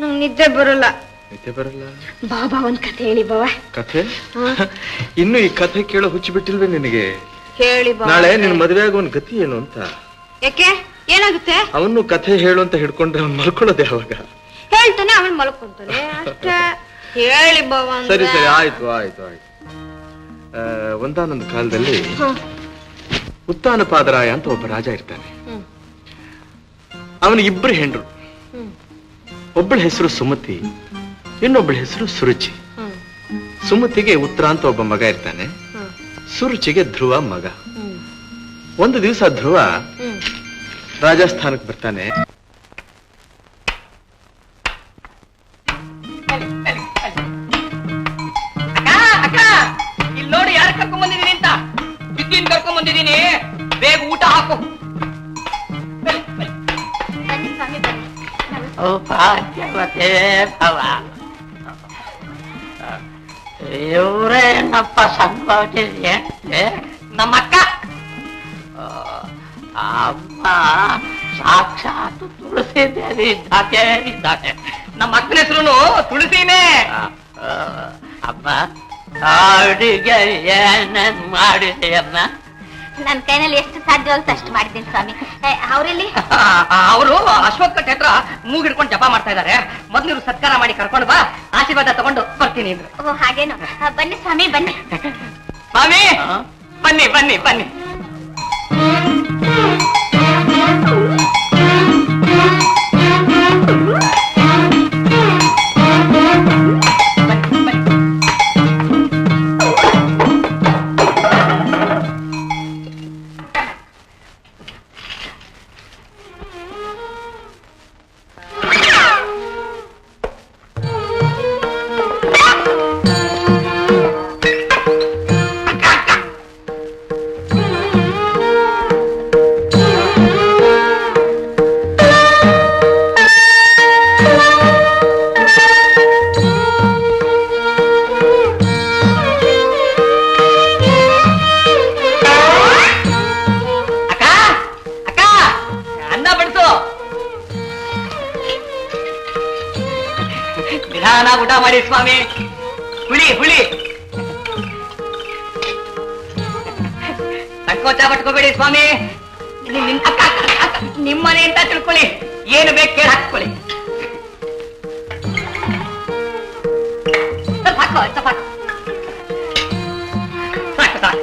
ನಂಗ್ ನಿದ್ದೆ ಬರಲ್ಲ. ನಿದ್ದೆ ಬರಲ್ಲ? ಬಾಬಾ ಒಂದ್ ಕಥೆ ಹೇಳಿ ಬಾವ. ಕಥೆ? ಇನ್ನು ಈ ಕಥೆ ಕೇಳೋ ಹುಚ್ಚು ಬಿಟ್ಟಿಲ್ವೇ ನಿನಗೆ? ಹೇಳಿ ಬಾವ. ನಾಳೆ ನಿನ್ ಮದುವೆ ಆಗೋ ಒಂದ್ ಗತಿ ಏನು ಅಂತ. ಯಾಕೆ, ಏನಾಗುತ್ತೆ? ಅವನು ಕಥೆ ಹೇಳು ಅಂತ ಹಿಡ್ಕೊಂಡ್ರೆ ಅವ್ನು ಮಲ್ಕೊಳ್ಳೋದು ಯಾವಾಗ? ಹೇಳ್ತಾನೆ, ಅವಳು ಮಲ್ಕೊಂತಾನೆ ಅಷ್ಟೇ. ಹೇಳಿ ಬಾವ. ಸರಿ ಸರಿ, ಆಯ್ತು ಆಯ್ತು ಆಯ್ತು. ಒಂದಾನೊಂದು ಕಾಲದಲ್ಲಿ ಉತ್ತಾನಪಾದರಾಯ ಅಂತ ಒಬ್ಬ ರಾಜ ಇರ್ತಾನೆ. ಅವನಿಗೆ 2 ಹೆಂಡ್ರು. ಒಬ್ಬಳ ಹೆಸರು ಸುಮತಿ, ಇನ್ನೊಬ್ಬಳ ಹೆಸರು ಸುರುಚಿ. ಸುಮತಿಗೆ ಉತ್ತರ ಅಂತ ಒಬ್ಬ ಮಗ ಇರ್ತಾನೆ, ಸುರುಚಿಗೆ ಧ್ರುವ ಮಗ. ಒಂದು ದಿವಸ ಧ್ರುವ ರಾಜಸ್ಥಾನಕ್ಕೆ ಬರ್ತಾನೆ. ಅಕ್ಕ, ಇಲ್ಲಿ ನೋಡಿ ಯಾರು ಕರ್ಕೊಂಡ್ ಬಂದಿದೀನಿ ಅಂತ. ಬಿದ್ದಿನ ಕರ್ಕೊಂಡ್ ಬಂದಿದೀನಿ, ಬೇಗ ಊಟ ಹಾಕು. ಇವ್ರೇನಪ್ಪ ಸಂಭವಿಸಿದೆ? ನಮ್ಮಕ್ಕ ಅಮ್ಮ ಸಾಕ್ಷಾತ್ ತುಳಸಿ ದೇವಿ ಇದ್ದಾನೆ. ನಮ್ಮ ಅಕ್ಕನ ಹೆಸರು ತುಳಸಿನೇ. ಅಮ್ಮ ಅಡಿಗೆ ಏನೇನ್ ಮಾಡಿದೆಯನ್ನ ನನ್ನ ಕೈನಲ್ಲಿ ಎಷ್ಟು ಸಾಧ್ಯವಾಗುತ್ತೆ ಅಷ್ಟು ಮಾಡಿದ್ದೀನಿ ಸ್ವಾಮಿ. ಅವರಲ್ಲಿ ಅವರು ಅಶ್ವತ್ಥ ಕಟ್ಟೆ ಹತ್ರ ಮೂಗಿಡ್ಕೊಂಡು ಜಪ ಮಾಡ್ತಾ ಇದ್ದಾರೆ. ಮೊದ್ಲು ನೀವು ಸತ್ಕಾರ ಮಾಡಿ ಕರ್ಕೊಂಡು ಬಾ, ಆಶೀರ್ವಾದ ತಗೊಂಡು ಬರ್ತೀನಿ ಅಂದ್ರೆ. ಓ ಹಾಗೇನು? ಬನ್ನಿ ಸ್ವಾಮಿ ಬನ್ನಿ. ಸ್ವಾಮಿ ಬನ್ನಿ ಬನ್ನಿ ಬನ್ನಿ. ಊಟ ಮಾಡಿ ಸ್ವಾಮಿ. ಹುಳಿ ಹುಳಿ ಸಂಕೋಚ ಪಟ್ಕೋಬೇಡಿ ಸ್ವಾಮಿ. ನಿಮ್ಮನೆ ಅಂತ ತಿಳ್ಕೊಳ್ಳಿ, ಏನು ಬೇಕು ಕೇಳಿ ಹಾಕೊಳ್ಳಿ. ಸಾಕು ಸಾಕು ಸಾಕು ಸಾಕು.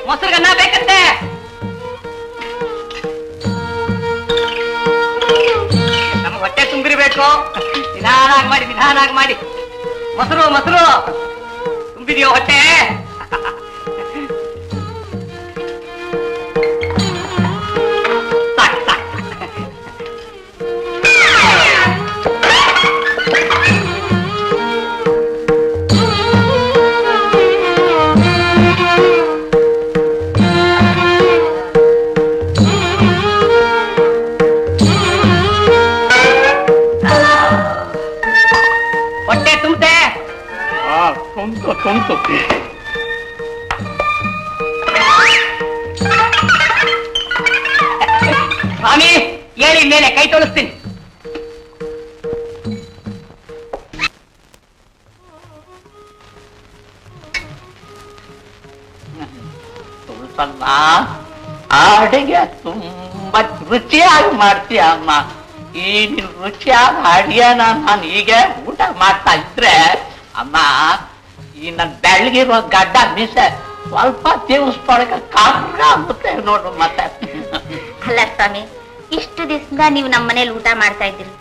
ಮೊಸರುಗನ್ನ ಬೇಕಂತೆ. ನಮ್ಮ ಹೊಟ್ಟೆ ತುಂಬಿರ್ಬೇಕು. ನಿಧಾನಾಗಿ ಮಾಡಿ ನಿಧಾನಾಗಿ ಮಾಡಿ. ಮೊಸರು ಮೊಸರು ತುಂಬಿದೆಯೋ ಹೊಟ್ಟೆ? ಸಾಕು ಸಾಕು. ಹೊಟ್ಟೆ ತುಂಬತೆ? ತುಂಬ್ತು. ಸ್ವಾಮಿ ಹೇಳಿ ಮೇಲೆ ಕೈ ತೊಳಿಸ್ತೀನಿ. ತುಳಸಮ್ಮ, ಅಡಿಗೆ ತುಂಬಾ ರುಚಿಯಾಗಿ ಮಾಡ್ತೀಯ ಅಮ್ಮ. ಈ ನಿನ್ ರುಚಿಯಾದ ಅಡಿಗೆನ ನಾನು ಹೀಗೆ ಊಟ ಮಾಡ್ತಾ ಇದ್ರೆ ಅಮ್ಮ, ಈ ನನ್ ಬೆಳಗಿರುವ ಗಡ್ಡ ಮೀಸೆ ಸ್ವಲ್ಪ ದಿವಸದೊಳಗೆ ಕಾರಣ ಆಗುತ್ತೆ ನೋಡು. ಮತ್ತೆ ಅಲ್ಲ ಸ್ವಾಮಿ, ಇಷ್ಟು ದಿವಸದಿಂದ ನೀವು ನಮ್ಮ ಮನೇಲಿ ಊಟ ಮಾಡ್ತಾ ಇದ್ದೀರಿ.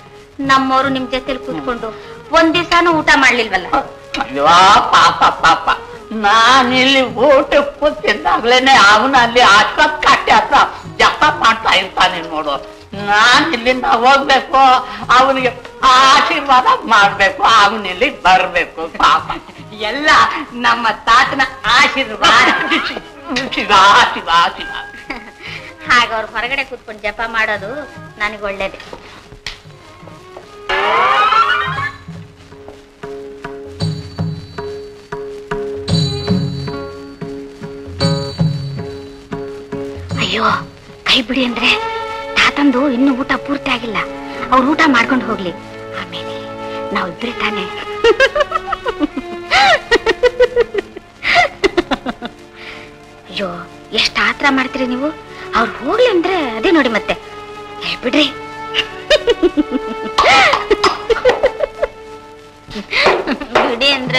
ನಮ್ಮವರು ನಿಮ್ ಜೊತೆಲಿ ಕೂತ್ಕೊಂಡು ಒಂದ್ ದಿವಸನೂ ಊಟ ಮಾಡ್ಲಿಲ್ವಲ್ಲ? ಅಯ್ಯೋ ಪಾಪ ಪಾಪ, ನಾನಿಲ್ಲಿ ಊಟ ಕೂತಿದ್ದಾಗ್ಲೇನೆ ಅವನಲ್ಲಿ ಅಶ್ವತ್ಥ ಕಟ್ಟೆ ಹತ್ರ ಜಪ ಮಾಡ್ತಾ ಇರ್ತಾನೆ ನೋಡು. ನಾನ್ ಇಲ್ಲಿಂದ ಹೋಗ್ಬೇಕು, ಅವನಿಗೆ ಆಶೀರ್ವಾದ ಮಾಡ್ಬೇಕು, ಅವನಿಲ್ಲಿ ಬರ್ಬೇಕು. ಪಾಪ ಎಲ್ಲ ನಮ್ಮ ತಾತನ ಆಶೀರ್ವಾದ. ಶಿವ ಶಿವ ಶಿವ. ಹಾಗ ಅವ್ರು ಹೊರಗಡೆ ಕೂತ್ಕೊಂಡು ಜಪ ಮಾಡೋದು ನನಗೆ ಒಳ್ಳೇದೆ. ಅಯ್ಯೋ ಕೈ ಬಿಡಿ ಅಂದ್ರೆ ತಾತಂದು ಇನ್ನು ಊಟ ಪೂರ್ತಿ ಆಗಿಲ್ಲ. ಅವ್ರು ಊಟ ಮಾಡ್ಕೊಂಡು ಹೋಗ್ಲಿ, ಆಮೇಲೆ ನಾವಿಬ್ರೆ ತಾನೆ. ಅಯ್ಯೋ ಎಷ್ಟ್ ಆತರ ಮಾಡ್ತೀರಿ ನೀವು. ಅವ್ರು ಹೋಗ್ಲಿ ಅಂದ್ರೆ ಅದೇ ನೋಡಿ ಮತ್ತೆ. ಬಿಡ್ರಿ. ಬಿಡಿ ಅಂದ್ರ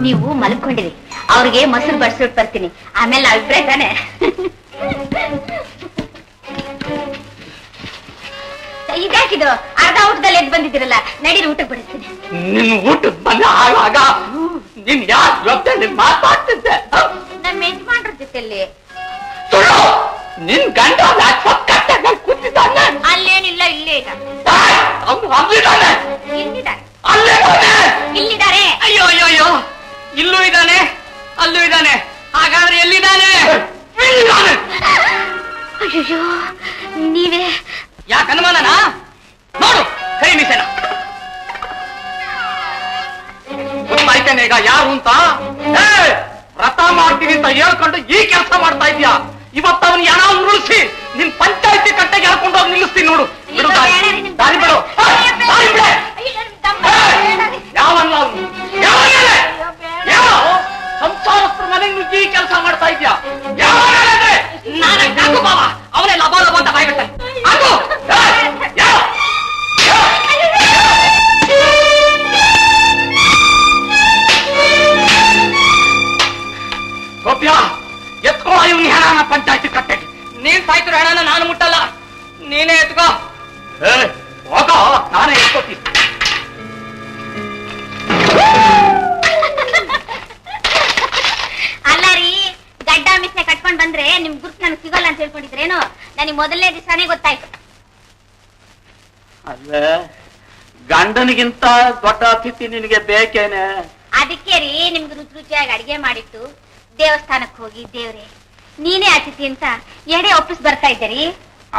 ನೀವು ಮಲ್ಕೊಂಡಿರಿ. ಅವ್ರಿಗೆ ಮೊಸರು ಬಡ್ಸ್ಬಿಟ್ಟು ಬರ್ತೀನಿ, ಆಮೇಲೆ ನಾವಿಬ್ರೆ ತಾನೆ. ಇದಾಕಿದು ಅರ್ಧ ಊಟದಲ್ಲಿ ಎದ್ದು ಬಂದಿದ್ದೀರಲ್ಲ, ನಡೀರಿ ಊಟಕ್ಕೆ ಬಡಿಸ್ತೀನಿ. ನಿನ್ ಊಟದ ಮನೆ ಆಗಾಗ ನಿನ್ ಯಾರ ಜೊತೆ ಮಾತಾಡ್ತಿದ್ದೆ? ನಮ್ಮ ಯಜಮಾನ್ರ ಜೊತೆಯಲ್ಲಿ. ನಿನ್ ಗಂಡ ಕಟ್ಟೆ ಕೂತಿದ್ದಾನೆ. ಅಲ್ಲೇನಿಲ್ಲ, ಇಲ್ಲೇ ಇದ್ದಾರೆ. ಇಲ್ಲಿದ್ದಾರೆ. ಅಯ್ಯೋ ಅಯ್ಯೋ ಅಯ್ಯೋ, ಇಲ್ಲೂ ಇದ್ದಾನೆ ಅಲ್ಲೂ ಇದ್ದಾನೆ. ಹಾಗಾದ್ರೆ ಎಲ್ಲಿದ್ದಾನೆ? ಅಯ್ಯೋ ನೀವೇ ಯಾಕೆ ಅನುಮಾನನಾ? ನೋಡು ಕೈ ಮೀಸೆನ. ಗೊತ್ತಾಯ್ತೇನೆ ಈಗ ಯಾರು ಅಂತ. ವ್ರತ ಮಾಡ್ತೀನಿ ಅಂತ ಹೇಳ್ಕೊಂಡು ಈ ಕೆಲಸ ಮಾಡ್ತಾ ಇದ್ಯಾ. ಇವತ್ತು ಅವನು ಯಾರ ಉರುಳಿಸಿ ನಿನ್ ಪಂಚಾಯತಿ ಕಟ್ಟೆಗೆ ಹಾಕೊಂಡು ಹೋಗಿ ನಿಲ್ಲಿಸ್ತೀನಿ ನೋಡು. ಬಿಡು ದಾರಿ ಬಿಡು. ಯಾವಲ್ಲ ಅವನು? ಯಾವ ಸಂಸಾರಸ್ತ್ರ ಮನೆಗೆ ನುಗ್ಗಿ ಈ ಕೆಲಸ ಮಾಡ್ತಾ ಇದ್ಯಾ? ನಾನೇ ಕಾಕು ಬಾವ ಅವನೇ ಲಬ ಲಬ ಅಂತ ಬಾಯ್ಬಿಟ್ಟೆ. ಗೋಪ್ಯ ಎತ್ಕೋ ಇವನ್ ಹೆಣ ಪಂಚಾಯತಿ ಕಟ್ಟೆಗೆ. ನೀನ್ ಸಾಯ್ತಿರೋ ಹೆಣನ ನಾನು ಮುಟ್ಟಲ್ಲ, ನೀನೇ ಎತ್ಕೋ. ಹೋಗೋ, ನಾನೇ ಎತ್ಕೋತೀನಿ. ಅಲ್ಲ ರೀ, ಗಡ್ಡ ಮಿಸ್ನೆ ಕಟ್ಕೊಂಡ್ ಬಂದ್ರೆ ನಿಮ್ ಗುರ್ತು ನನಗೆ ಸಿಗೋಲ್ಲ ಅಂತ ಹೇಳ್ಕೊಂಡಿದ್ರೇನು? ನನಗೆ ಮೊದಲನೇ ದಿವಸನೇ ಗೊತ್ತಾಯ್ತು. ಅಲ್ಲೇ ಗಂಡನಿಗಿಂತ ದೊಡ್ಡ ಅತಿಥಿ ನಿನಗೆ ಬೇಕೇನೆ? ಅದಕ್ಕೆ ರೀ ನಿಮ್ಗೆ ರುಚಿ ರುಚಿಯಾಗಿ ಅಡಿಗೆ ಮಾಡಿಟ್ಟು ದೇವಸ್ಥಾನಕ್ಕೆ ಹೋಗಿ ದೇವ್ರೆ ನೀನೇ ಅತಿಥಿ ಅಂತ ಎಡೆ ಒಪ್ಪಿಸ್ ಬರ್ತಾ ಇದ್ದೀರಿ.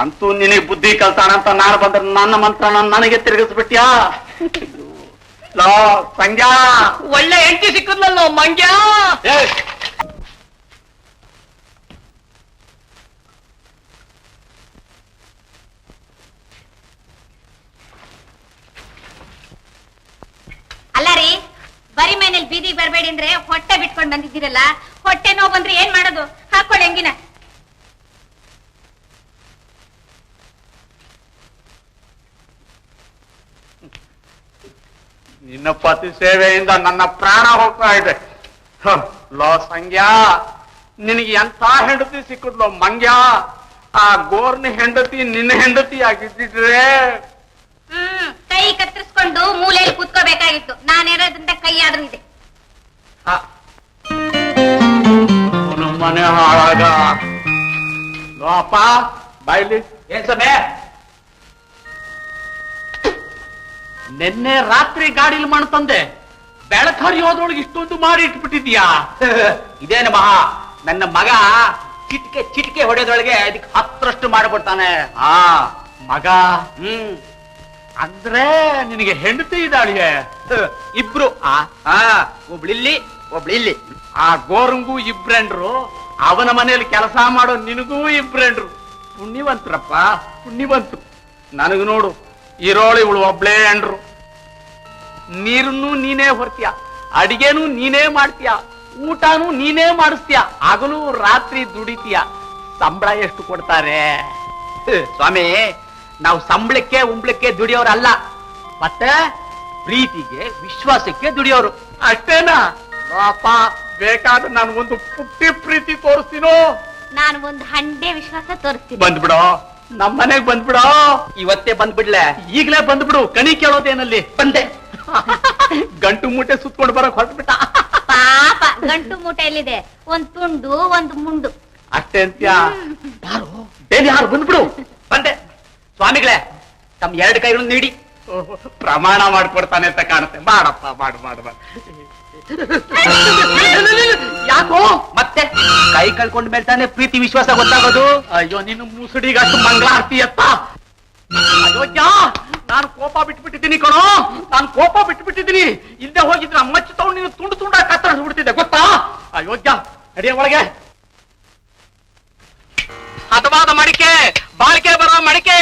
ಅಂತೂ ನಿನಗೆ ಬುದ್ಧಿ ಕಲ್ತಾನಂತ ನಾನು ಬಂದ್ರೆ ನನ್ನ ಮಂತ್ರ ನನಗೆ ತಿರುಗಿಸ್ಬಿಟ್ಯಾ? ಲೋ ಸಂಗ್ಯಾ, ಒಳ್ಳೆ ಹೆಂಡತಿ ಸಿಕ್ಕದ್ನಲ್ಲೋ ಮಂಗ್ಯ. ಅಲ್ಲ ರೀ, ಬರಿ ಮನೇಲಿ ಬೀದಿಗೆ ಬರ್ಬೇಡಿ ಅಂದ್ರೆ ಹೊಟ್ಟೆ ಬಿಟ್ಕೊಂಡ್ ಬಂದಿದ್ದೀರಲ್ಲ, ಹೊಟ್ಟೆ ನೋವು ಬಂದ್ರೆ ಏನ್ ಮಾಡೋದು? ಹಾಕೊಳ್ಳಿ ಹೆಂಗಿನ. ನಿನ್ನ ಪತಿ ಸೇವೆಯಿಂದ ನನ್ನ ಪ್ರಾಣ ಹೋಗ್ತಾ ಇದೆ. ಲೋ ಸಂಗ್ಯಾ, ನಿನಗೆ ಎಂಥ ಹೆಂಡತಿ ಸಿಕ್ಕದ್ಲೋ ಮಂಗ್ಯ. ಆ ಗೋರ್ನ ಹೆಂಡತಿ ನಿನ್ನ ಹೆಂಡತಿ ಆಗಿದ್ದಿದ್ರೆ ಕೈ ಕತ್ತರಿಸ್ಕೊಂಡು ಮೂಲೆಯಲ್ಲಿ ಕೂತ್ಕೋಬೇಕಾಗಿತ್ತು. ನಾನಿರೋದ್ರಿಂದ ಕೈ ಆದ್ರೂ ಇದೆ. ಮನೆ ಹಾಳಾಗ. ಲೋ ಅಪ್ಪ ಬಾಯ್ಲಿ. ಏನ್ ಸಮಯ? ನಿನ್ನೆ ರಾತ್ರಿ ಗಾಡಿಲಿ ಮಣ್ಣು ತಂದೆ, ಬೆಳಕರಿಯೋದ್ರೊಳಗೆ ಇಷ್ಟೊಂದು ಮಾಡಿ ಇಟ್ಬಿಟ್ಟಿದ್ಯಾ? ಇದೇನು ಮಹಾ, ನನ್ನ ಮಗ ಚಿಟಿಕೆ ಚಿಟಿಕೆ ಹೊಡೆಯೋದ್ರೊಳಗೆ ಅದಕ್ಕೆ 10ರಷ್ಟು ಮಾಡಿಬಿಡ್ತಾನೆ. ಮಗ? ಅಂದ್ರೆ ನಿನಗೆ ಹೆಂಡತಿ ಇದ್ದಾಳಿಗೆ? ಇಬ್ರು. ಒಬ್ಳಿಲ್ಲಿ ಒಬ್ಳಿಲ್ಲಿ. ಆ ಗೋರಂಗೂ ಇಬ್ರೆಂಡ್ರು, ಅವನ ಮನೆಯಲ್ಲಿ ಕೆಲಸ ಮಾಡೋ ನಿನಗೂ ಇಬ್ರೆಂಡ್ರು. ಪುಣ್ಯವಂತರಪ್ಪ, ಪುಣ್ಯವಂತರು. ನನಗೂ ನೋಡು, ಇರೋಳು ಇವಳು ಒಬ್ಳೇ ಎಂಡ್ರು. ನೀರನ್ನು ನೀನೇ ಹೊರ್ತೀಯ, ಅಡಿಗೆನೂ ನೀನೇ ಮಾಡ್ತೀಯ, ಊಟನೂ ನೀನೇ ಮಾಡಿಸ್ತೀಯ, ಹಗಲು ರಾತ್ರಿ ದುಡಿತೀಯ. ಸಂಬಳ ಎಷ್ಟು ಕೊಡ್ತಾರೆ? ಸ್ವಾಮಿ, ನಾವು ಸಂಬಳಕ್ಕೆ ಉಂಬಳಕ್ಕೆ ದುಡಿಯೋರಲ್ಲ, ಮತ್ತೆ ಪ್ರೀತಿಗೆ ವಿಶ್ವಾಸಕ್ಕೆ ದುಡಿಯೋರು. ಅಷ್ಟೇನಾ? ಅಪ್ಪ, ಬೇಕಾದ್ರೆ ನಾನು ಒಂದು ಪುಟ್ಟಿ ಪ್ರೀತಿ ತೋರಿಸ್ತೀನೋ? ನಾನು ಒಂದು ಹಂಡೆ ವಿಶ್ವಾಸ ತೋರಿಸ್ತೀನಿ. ಬಂದ್ಬಿಡೋ, ನಮ್ಮ ಮನೆಗ್ ಬಂದ್ಬಿಡೋ. ಇವತ್ತೇ ಬಂದ್ಬಿಡ್ಲೆ? ಈಗ್ಲೇ ಬಂದ್ಬಿಡು. ಕಣಿ ಕೇಳೋದೇನಲ್ಲಿ? ಬಂದೆ. ಗಂಟು ಮೂಟೆ ಸುತ್ಕೊಂಡು ಬರಕ್ ಹೊರಟ್ಬಿಟ್ಟ. ಪಾಪ, ಗಂಟು ಮೂಟೆ ಎಲ್ಲಿದೆ? ಒಂದ್ ತುಂಡು ಒಂದು ಮುಂಡು ಅಷ್ಟೇ ಅಂತ್ಯಾ? ಬೇರೆ ಯಾರು ಬಂದ್ಬಿಡು. ಬಂದೆ. ಸ್ವಾಮಿಗಳೇ, ತಮ್ಮ 2 ಕೈಗಳನ್ನು ನೀಡಿ. ಪ್ರಮಾಣ ಮಾಡ್ಕೊಡ್ತಾನೆ ಅಂತ ಕಾಣುತ್ತೆ. ಮಾಡಪ್ಪ, ಮಾಡು ಮಾಡು ಮಾಡು. ಯಾಕೋ ಮತ್ತೆ ಕೈ ಕಳ್ಕೊಂಡ ಮೇಲೆ ತಾನೆ ಪ್ರೀತಿ ವಿಶ್ವಾಸ ಗೊತ್ತಾಗೋದು. ಅಯ್ಯೋ, ನಿನ್ನ ಮುಸುಡಿಗಷ್ಟು ಮಂಗಳಾರತಿ ಎತ್ತ. ಅಯೋಗ್ಯ, ನಾನು ಕೋಪ ಬಿಟ್ಬಿಟ್ಟಿದ್ದೀನಿ ಕಣೋ, ನಾನು ಕೋಪ ಬಿಟ್ಬಿಟ್ಟಿದ್ದೀನಿ. ಇಲ್ಲದೆ ಹೋಗಿದ್ರೆ ಮಚ್ಚ ತಗೊಂಡು ನೀನು ತುಂಡು ತುಂಡ ಕತ್ತರಿಸ್ಬಿಡ್ತಿದ್ದೆ, ಗೊತ್ತಾ? ಅಯೋಗ್ಯ, ನಡಿಯ ಒಳಗೆ. ಹದವಾದ ಮಡಿಕೆ, ಬಾಳಿಕೆ ಬರೋ ಮಡಿಕೆ,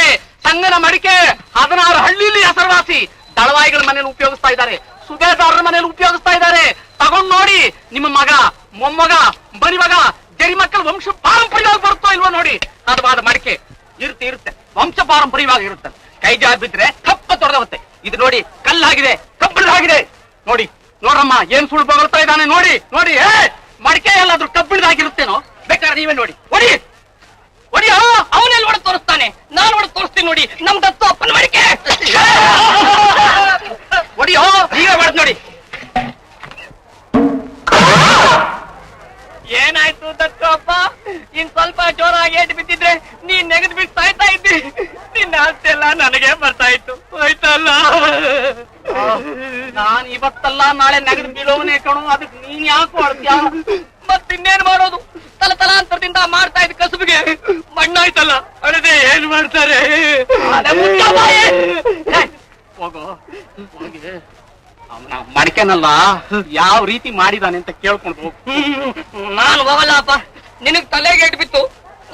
ಸಂಗನ ಮಡಿಕೆ 16 ಹಳ್ಳಿಲಿ ಹೆಸರುವಾಸಿ. ದಳವಾಯಿಗಳ ಮನೇಲಿ ಉಪಯೋಗಿಸ್ತಾ ಇದ್ದಾರೆ, ಸುಬೇದಾರರ ಮನೇಲಿ ಉಪಯೋಗಿಸ್ತಾ ಇದ್ದಾರೆ. ತಗೊಂಡ್ ನೋಡಿ, ನಿಮ್ಮ ಮಗ, ಮೊಮ್ಮಗ, ಬರಿ ಮಗ, ಜರಿ ಮಕ್ಕಳು ವಂಶ ಪಾರಂಪರ್ಯವಾಗಿ ಬರುತ್ತೋ ಇಲ್ವೋ ನೋಡಿ. ಹದವಾದ ಮಡಿಕೆ ಇರುತ್ತೆ, ವಂಶ ಪಾರಂಪರ್ಯವಾಗಿ ಇರುತ್ತೆ. ಕೈ ಜಾರ್ ಬಿದ್ರೆ ಕಪ್ಪ ತೊಡೆದವತ್ತೆ. ಇದು ನೋಡಿ, ಕಲ್ಲಾಗಿದೆ, ಕಬ್ಬಿಣದಾಗಿದೆ. ನೋಡಿ ನೋಡ್ರಮ್ಮ, ಏನ್ ಸುಳ್ಳು ಬಗಳ್ತಾ ಇದ್ದಾನೆ ನೋಡಿ. ನೋಡಿ, ಮಡಿಕೆ ಎಲ್ಲಾದ್ರೂ ಕಬ್ಬಿಣದಾಗಿರುತ್ತೇನೋ? ಬೇಕಾದ್ರೆ ನೀವೇ ನೋಡಿ. ಹೊಡಿ ಹೊಡಿಯೋ, ಅವನೆಲ್ಲಿ ಹೊಡೆದು ತೋರಿಸ್ತಾನೆ, ನಾನು ಹೊಡೆದು ತೋರಿಸ್ತೀನಿ ನೋಡಿ. ನಮ್ದತ್ತು ಅಪ್ಪನ ಮಡಿಕೆ. ಹೊಡಿಯೋ, ನೀವೇ ಹೊಡೆದ್ ನೋಡಿ. ಏನಾಯ್ತು ದತ್ತು ಅಪ್ಪ? ಇನ್ ಸ್ವಲ್ಪ ಜೋರಾಗಿ ಏಟು ಬಿದ್ದಿದ್ರೆ ನೀನ್ ನೆಗೆದು ಬಿಟ್ಟು ಸಾಯ್ತಾ ಇದ್ದಿ. ನಿನ್ನ ಆಸ್ತಿ ಎಲ್ಲ ನನಗೆ ಬರ್ತಾ ಇತ್ತು, ಹೋಯ್ತಲ್ಲ. ನಾನ್ ಇವತ್ತಲ್ಲ ನಾಳೆ ನೆಗೆದು ಬೀಳೋವನೇ ಕಣು. ಅದಕ್ಕೆ ನೀನ್ ಯಾಕೆ ಹೊಡ್ತೀಯ? ಮತ್ತಿನ್ನೇನ್ ಮಾಡೋದು? ತಲಾಂತರದಿಂದ ಮಾಡ್ತಾ ಇದ್ದ ಕಸುಬಿಗೆ ಮಣ್ಣಾಯ್ತಲ್ಲ, ಅಳದೆ ಏನ್ ಮಾಡ್ತಾರೆ? ಹೋಗೋ, ಹೋಗಿ ಅವನ ಮಡಿಕೆನಲ್ಲ ಯಾವ ರೀತಿ ಮಾಡಿದಾನೆ ಅಂತ ಕೇಳ್ಕೊಂಡು ಹೋಗು. ನಾನು ಹೋಗಲ್ಲಪ್ಪ, ನಿನಗ್ ತಲೆಗೆ ಇಟ್ಟು ಬಿತ್ತು,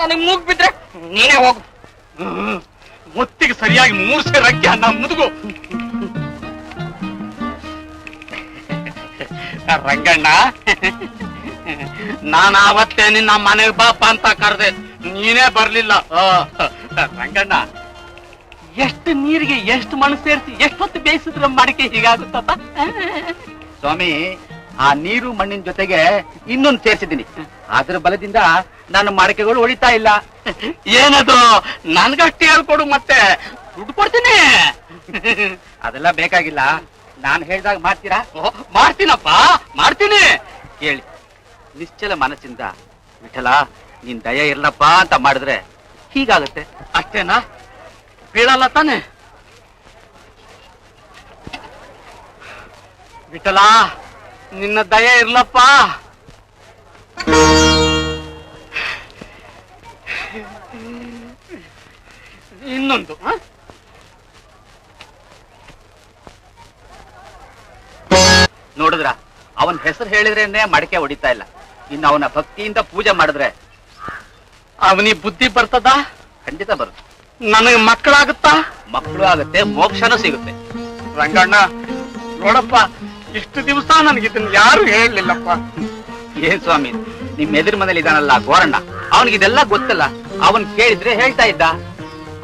ನನಗ್ ಮೂಗ್ ಬಿದ್ರೆ ನೀನೇ ಹೋಗು. ಒತ್ತಿಗೆ ಸರಿಯಾಗಿ 3 ಸೇರ್ ಅಕ್ಕಿ ಅನ್ನ ಮುದುಗು. ರಂಗಣ್ಣ, ನಾನು ಆವತ್ತೇ ನಿನ್ನ ಮನೆಗೆ ಬಾಪ ಅಂತ ಕರೆದೆ, ನೀನೇ ಬರ್ಲಿಲ್ಲ. ರಂಗಣ್ಣ, ಎಷ್ಟು ನೀರಿಗೆ ಎಷ್ಟು ಮಣ್ಣು ಸೇರಿಸಿ ಎಷ್ಟೊತ್ತು ಬೇಯಿಸಿದ್ರೆ ಮಡಿಕೆ ಹೀಗಾಗುತ್ತ? ಸ್ವಾಮಿ, ಆ ನೀರು ಮಣ್ಣಿನ ಜೊತೆಗೆ ಇನ್ನೊಂದು ಸೇರಿಸಿದ್ದೀನಿ. ಅದ್ರ ಬಲದಿಂದ ನನ್ನ ಮಡಕೆಗಳು ಹೊಡಿತಾ ಇಲ್ಲ. ಏನದು? ನನ್ಗಷ್ಟೇ ಹೇಳ್ಕೊಡು, ಮತ್ತೆ ದುಡ್ಡು ಕೊಡ್ತೀನಿ. ಅದೆಲ್ಲ ಬೇಕಾಗಿಲ್ಲ, ನಾನು ಹೇಳ್ದಾಗ ಮಾಡ್ತೀರಾ? ಮಾಡ್ತೀನಪ್ಪ, ಮಾಡ್ತೀನಿ. ಕೇಳಿ, ನಿಶ್ಚಲ ಮನಸ್ಸಿಂದ ವಿಠಲ ನಿನ್ ದಯ ಇರ್ಲಪ್ಪ ಅಂತ ಮಾಡಿದ್ರೆ ಹೀಗಾಗುತ್ತೆ. ಅಷ್ಟೇನಾ? ಬೀಳಲ್ಲ ತಾನೆ? ವಿಠಲ, ನಿನ್ನ ದಯ ಇರ್ಲಪ್ಪ. ಇನ್ನೊಂದು ನೋಡಿದ್ರ, ಅವನ್ ಹೆಸರು ಹೇಳಿದ್ರೇನೆ ಮಡಕೆ ಹೊಡಿತಾ ಇಲ್ಲ. ಇನ್ನು ಅವನ ಭಕ್ತಿಯಿಂದ ಪೂಜೆ ಮಾಡಿದ್ರೆ ಅವನಿಗೆ ಬುದ್ಧಿ ಬರ್ತದ? ಖಂಡಿತ ಬರುತ್ತೆ. ನನಗೆ ಮಕ್ಕಳಾಗುತ್ತಾ? ಮಕ್ಕಳು ಆಗುತ್ತೆ, ಮೋಕ್ಷನೂ ಸಿಗುತ್ತೆ. ರಂಗಣ್ಣ ನೋಡಪ್ಪ, ಇಷ್ಟು ದಿವಸ ನನಗಿದನ್ನ ಯಾರು ಹೇಳಲಿಲ್ಲಪ್ಪ. ಏನ್ ಸ್ವಾಮಿ, ನಿಮ್ ಎದುರು ಮನೇಲಿ ಇದಾನಲ್ಲ ಗೋರಣ್ಣ, ಅವನಿಗಿದೆಲ್ಲ ಗೊತ್ತಲ್ಲ. ಅವನ್ ಕೇಳಿದ್ರೆ ಹೇಳ್ತಾ ಇದ್ದ.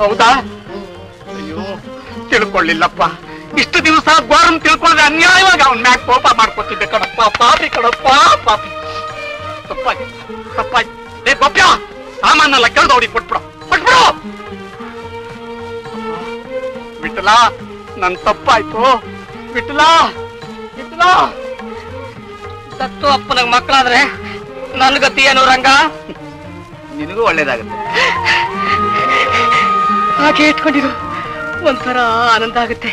ಹೌದಾ? ಅಯ್ಯೋ, ತಿಳ್ಕೊಳ್ಳಿಲ್ಲಪ್ಪ. ಇಷ್ಟು ದಿವಸ ಗೋರನ್ ತಿಳ್ಕೊಂಡ್ರೆ ಅನ್ಯಾಯವಾಗಿ ಅವನ್ ಮ್ಯಾಗ ಕೋಪ ಮಾಡ್ಕೊತಿದ್ದೆ ಕಣಪ್ಪ. ಪಾಪಿ ಕಣಪ್ಪ, ಪಾಪಿ. ತಪ್ಪಾಗಿ ತಪ್ಪಾಗಿ. ಏ ಗೊಪ್ಪ, ಸಾಮಾನೆಲ್ಲ ಕೆಳದೌಡಿ ಕೊಟ್ಬಿಡು, ಕೊಟ್ಬಿಡು. ವಿಠಲ, ನನ್ ತಪ್ಪಾಯ್ತು. ವಿಠಲ, ವಿಠಲ. ಸತ್ತು ಅಪ್ಪನಿಗೆ ಮಕ್ಕಳಾದ್ರೆ ನನ್ ಗತಿ ಏನು ರಂಗ? ನಿನಗೂ ಒಳ್ಳೇದಾಗುತ್ತೆ. ಹಾಗೆ ಇಟ್ಕೊಂಡಿರು, ಒಂಥರ ಆನಂದ ಆಗುತ್ತೆ.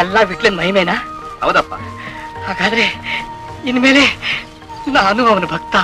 ಎಲ್ಲ ಬಿಟ್ಲನ್ ಮಹಿಮೇನಾ? ಹೌದಪ್ಪ. ಹಾಗಾದ್ರೆ ಇನ್ಮೇಲೆ ನಾನು ಅವನ ಭಕ್ತ.